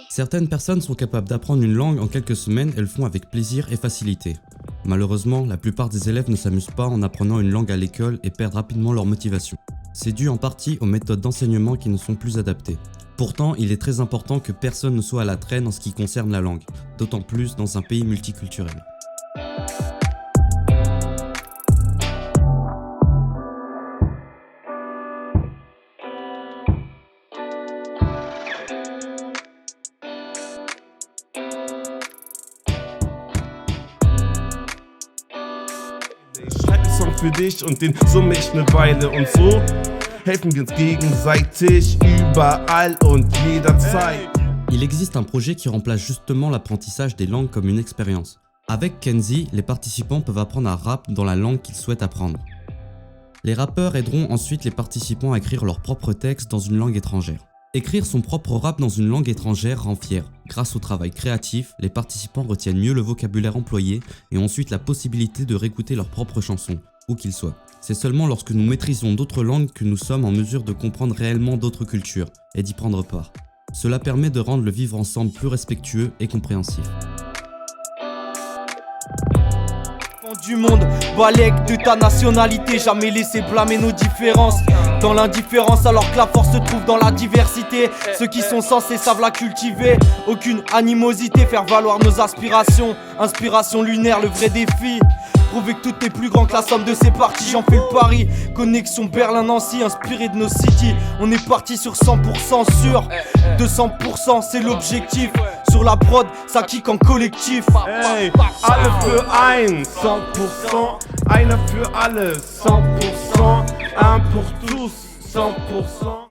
Certaines personnes sont capables d'apprendre une langue en quelques semaines et le font avec plaisir et facilité. Malheureusement, la plupart des élèves ne s'amusent pas en apprenant une langue à l'école et perdent rapidement leur motivation. C'est dû en partie aux méthodes d'enseignement qui ne sont plus adaptées. Pourtant, il est très important que personne ne soit à la traîne en ce qui concerne la langue, d'autant plus dans un pays multiculturel. Ich schreibe einen Song für dich und den summe ich eine Weile und so helfen wir uns gegenseitig überall und jederzeit. Il existe un projet qui remplace justement l'apprentissage des langues comme une expérience. Avec Kenzie, les participants peuvent apprendre à rap dans la langue qu'ils souhaitent apprendre. Les rappeurs aideront ensuite les participants à écrire leur propre texte dans une langue étrangère. Écrire son propre rap dans une langue étrangère rend fier. Grâce au travail créatif, les participants retiennent mieux le vocabulaire employé et ont ensuite la possibilité de réécouter leurs propres chansons, où qu'ils soient. C'est seulement lorsque nous maîtrisons d'autres langues que nous sommes en mesure de comprendre réellement d'autres cultures et d'y prendre part. Cela permet de rendre le vivre ensemble plus respectueux et compréhensif. Du monde, balèque de ta nationalité, jamais laisser blâmer nos différences. Dans l'indifférence alors que la force se trouve dans la diversité. Ceux qui sont censés savent la cultiver. Aucune animosité, faire valoir nos aspirations. Inspiration lunaire, le vrai défi. Prouver que tout est plus grand que la somme de ses parties, j'en fais le pari. Connexion Berlin-Nancy, inspiré de nos cities. On est parti sur 100% sûr. 200% c'est l'objectif. Sur la prod, ça kick en collectif. Hey, alle für ein, 100%, einer für alle, 100%, un pour tous, 100%.